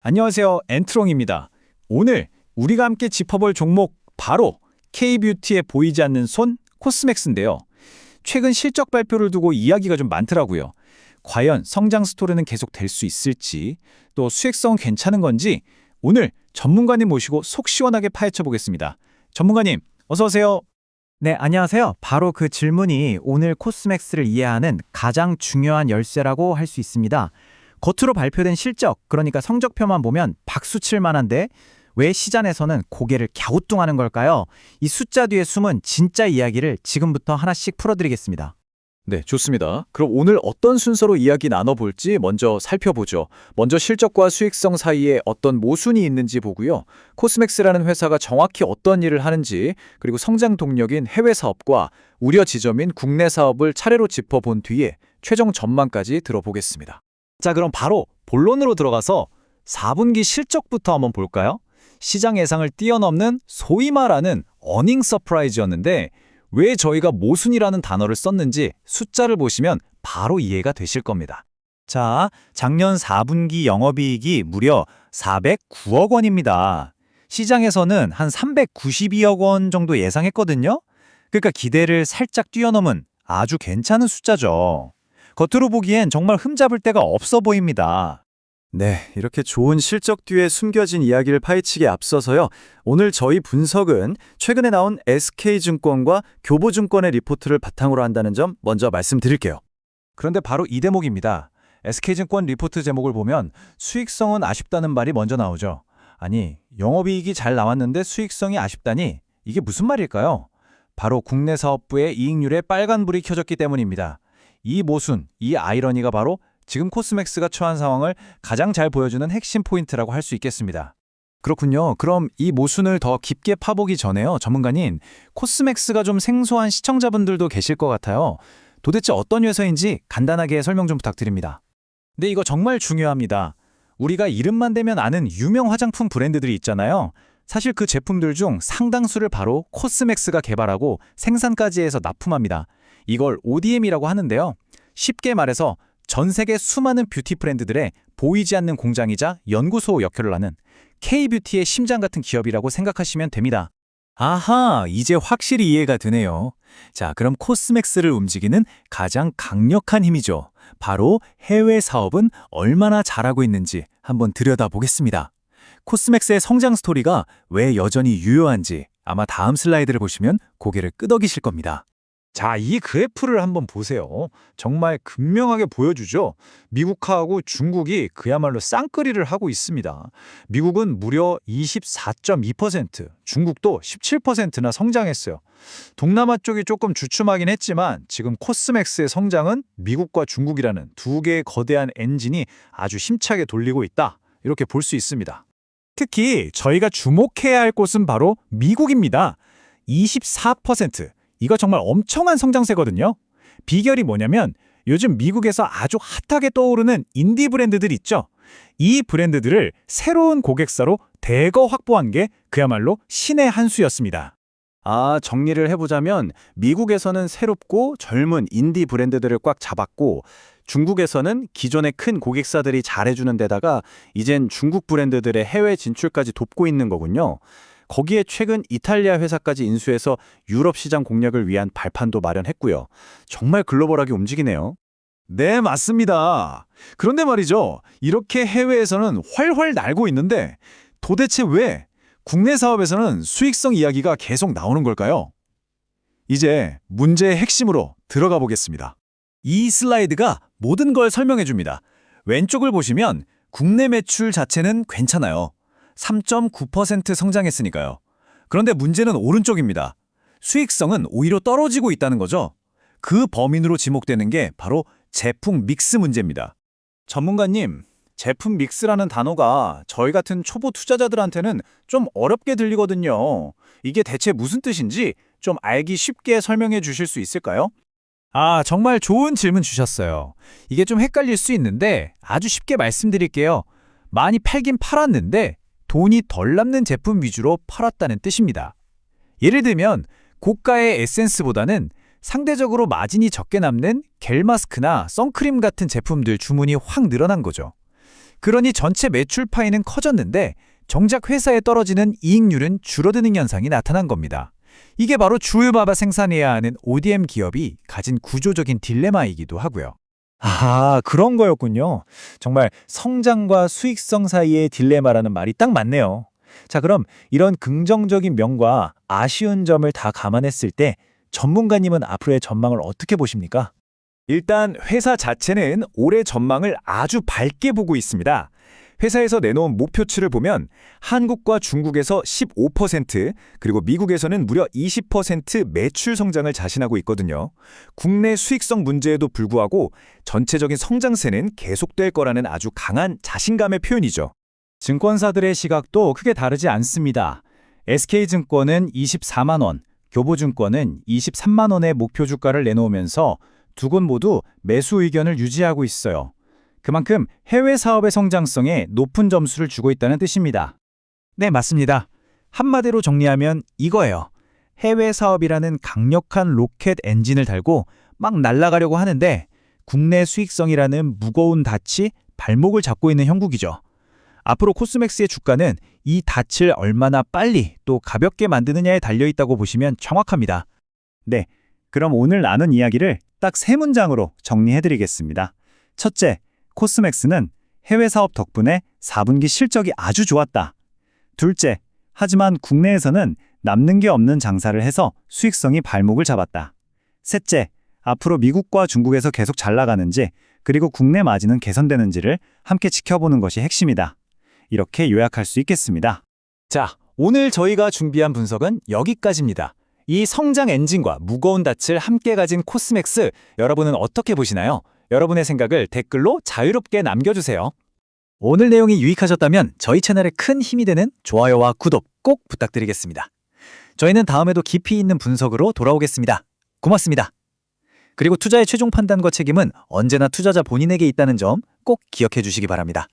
안녕하세요. 엔트롱입니다. 오늘 우리가 함께 짚어볼 종목 바로 K뷰티에 보이지 않는 손 코스맥스인데요. 최근 실적 발표를 두고 이야기가 좀 많더라고요. 과연 성장 스토리는 계속 될 수 있을지, 또 수익성은 괜찮은 건지 오늘 전문가님 모시고 속 시원하게 파헤쳐 보겠습니다. 전문가님, 어서 오세요. 네, 안녕하세요. 바로 그 질문이 오늘 코스맥스를 이해하는 가장 중요한 열쇠라고 할 수 있습니다. 겉으로 발표된 실적, 그러니까 성적표만 보면 박수 칠 만한데 왜 시장에서는 고개를 갸우뚱하는 걸까요? 이 숫자 뒤에 숨은 진짜 이야기를 지금부터 하나씩 풀어드리겠습니다. 네, 좋습니다. 그럼 오늘 어떤 순서로 이야기 나눠볼지 먼저 살펴보죠. 먼저 실적과 수익성 사이에 어떤 모순이 있는지 보고요. 코스맥스라는 회사가 정확히 어떤 일을 하는지, 그리고 성장 동력인 해외 사업과 우려 지점인 국내 사업을 차례로 짚어본 뒤에 최종 전망까지 들어보겠습니다. 자, 그럼 바로 본론으로 들어가서 4분기 실적부터 한번 볼까요? 시장 예상을 뛰어넘는 소위 말하는 어닝 서프라이즈였는데 왜 저희가 모순이라는 단어를 썼는지 숫자를 보시면 바로 이해가 되실 겁니다. 자, 작년 4분기 영업이익이 무려 409억 원입니다. 시장에서는 한 392억 원 정도 예상했거든요. 그러니까 기대를 살짝 뛰어넘은 아주 괜찮은 숫자죠. 겉으로 보기엔 정말 흠잡을 데가 없어 보입니다. 네, 이렇게 좋은 실적 뒤에 숨겨진 이야기를 파헤치기에 앞서서요. 오늘 저희 분석은 최근에 나온 SK증권과 교보증권의 리포트를 바탕으로 한다는 점 먼저 말씀드릴게요. 그런데 바로 이 대목입니다. SK증권 리포트 제목을 보면 수익성은 아쉽다는 말이 먼저 나오죠. 아니, 영업이익이 잘 나왔는데 수익성이 아쉽다니 이게 무슨 말일까요? 바로 국내 사업부의 이익률에 빨간불이 켜졌기 때문입니다. 이 모순, 이 아이러니가 바로 지금 코스맥스가 처한 상황을 가장 잘 보여주는 핵심 포인트라고 할 수 있겠습니다. 그렇군요. 그럼 이 모순을 더 깊게 파보기 전에요. 전문가님, 코스맥스가 좀 생소한 시청자분들도 계실 것 같아요. 도대체 어떤 회사인지 간단하게 설명 좀 부탁드립니다. 네, 이거 정말 중요합니다. 우리가 이름만 대면 아는 유명 화장품 브랜드들이 있잖아요. 사실 그 제품들 중 상당수를 바로 코스맥스가 개발하고 생산까지 해서 납품합니다. 이걸 ODM이라고 하는데요. 쉽게 말해서 전 세계 수많은 뷰티 브랜드들의 보이지 않는 공장이자 연구소 역할을 하는 K뷰티의 심장 같은 기업이라고 생각하시면 됩니다. 아하, 이제 확실히 이해가 되네요. 자, 그럼 코스맥스를 움직이는 가장 강력한 힘이죠. 바로 해외 사업은 얼마나 잘하고 있는지 한번 들여다보겠습니다. 코스맥스의 성장 스토리가 왜 여전히 유효한지 아마 다음 슬라이드를 보시면 고개를 끄덕이실 겁니다. 자, 이 그래프를 한번 보세요. 정말 극명하게 보여주죠. 미국하고 중국이 그야말로 쌍끌이를 하고 있습니다. 미국은 무려 24.2%, 중국도 17%나 성장했어요. 동남아 쪽이 조금 주춤하긴 했지만 지금 코스맥스의 성장은 미국과 중국이라는 두 개의 거대한 엔진이 아주 힘차게 돌리고 있다. 이렇게 볼 수 있습니다. 특히 저희가 주목해야 할 곳은 바로 미국입니다. 24%. 이거 정말 엄청난 성장세거든요. 비결이 뭐냐면 요즘 미국에서 아주 핫하게 떠오르는 인디 브랜드들 있죠. 이 브랜드들을 새로운 고객사로 대거 확보한 게 그야말로 신의 한 수였습니다. 정리를 해보자면 미국에서는 새롭고 젊은 인디 브랜드들을 꽉 잡았고 중국에서는 기존의 큰 고객사들이 잘해주는 데다가 이젠 중국 브랜드들의 해외 진출까지 돕고 있는 거군요. 거기에 최근 이탈리아 회사까지 인수해서 유럽 시장 공략을 위한 발판도 마련했고요. 정말 글로벌하게 움직이네요. 네, 맞습니다. 그런데 말이죠. 이렇게 해외에서는 활활 날고 있는데 도대체 왜 국내 사업에서는 수익성 이야기가 계속 나오는 걸까요? 이제 문제의 핵심으로 들어가 보겠습니다. 이 슬라이드가 모든 걸 설명해 줍니다. 왼쪽을 보시면 국내 매출 자체는 괜찮아요. 3.9% 성장했으니까요. 그런데 문제는 오른쪽입니다. 수익성은 오히려 떨어지고 있다는 거죠. 그 범인으로 지목되는 게 바로 제품 믹스 문제입니다. 전문가님, 제품 믹스라는 단어가 저희 같은 초보 투자자들한테는 좀 어렵게 들리거든요. 이게 대체 무슨 뜻인지 좀 알기 쉽게 설명해 주실 수 있을까요? 정말 좋은 질문 주셨어요. 이게 좀 헷갈릴 수 있는데 아주 쉽게 말씀드릴게요. 많이 팔긴 팔았는데 돈이 덜 남는 제품 위주로 팔았다는 뜻입니다. 예를 들면 고가의 에센스보다는 상대적으로 마진이 적게 남는 겔 마스크나 선크림 같은 제품들 주문이 확 늘어난 거죠. 그러니 전체 매출 파이는 커졌는데 정작 회사에 떨어지는 이익률은 줄어드는 현상이 나타난 겁니다. 이게 바로 주유바바 생산해야 하는 ODM 기업이 가진 구조적인 딜레마이기도 하고요. 아, 그런 거였군요. 정말 성장과 수익성 사이의 딜레마라는 말이 딱 맞네요. 자, 그럼 이런 긍정적인 면과 아쉬운 점을 다 감안했을 때 전문가님은 앞으로의 전망을 어떻게 보십니까? 일단 회사 자체는 올해 전망을 아주 밝게 보고 있습니다. 회사에서 내놓은 목표치를 보면 한국과 중국에서 15%, 그리고 미국에서는 무려 20% 매출 성장을 자신하고 있거든요. 국내 수익성 문제에도 불구하고 전체적인 성장세는 계속될 거라는 아주 강한 자신감의 표현이죠. 증권사들의 시각도 크게 다르지 않습니다. SK증권은 24만 원, 교보증권은 23만 원의 목표 주가를 내놓으면서 두 곳 모두 매수 의견을 유지하고 있어요. 그만큼 해외 사업의 성장성에 높은 점수를 주고 있다는 뜻입니다. 네, 맞습니다. 한마디로 정리하면 이거예요. 해외 사업이라는 강력한 로켓 엔진을 달고 막 날아가려고 하는데 국내 수익성이라는 무거운 닻이 발목을 잡고 있는 형국이죠. 앞으로 코스맥스의 주가는 이 닻을 얼마나 빨리 또 가볍게 만드느냐에 달려있다고 보시면 정확합니다. 네, 그럼 오늘 나눈 이야기를 딱 세 문장으로 정리해드리겠습니다. 첫째, 코스맥스는 해외 사업 덕분에 4분기 실적이 아주 좋았다. 둘째, 하지만 국내에서는 남는 게 없는 장사를 해서 수익성이 발목을 잡았다. 셋째, 앞으로 미국과 중국에서 계속 잘 나가는지 그리고 국내 마진은 개선되는지를 함께 지켜보는 것이 핵심이다. 이렇게 요약할 수 있겠습니다. 자, 오늘 저희가 준비한 분석은 여기까지입니다. 이 성장 엔진과 무거운 닻을 함께 가진 코스맥스, 여러분은 어떻게 보시나요? 여러분의 생각을 댓글로 자유롭게 남겨주세요. 오늘 내용이 유익하셨다면 저희 채널에 큰 힘이 되는 좋아요와 구독 꼭 부탁드리겠습니다. 저희는 다음에도 깊이 있는 분석으로 돌아오겠습니다. 고맙습니다. 그리고 투자의 최종 판단과 책임은 언제나 투자자 본인에게 있다는 점 꼭 기억해 주시기 바랍니다.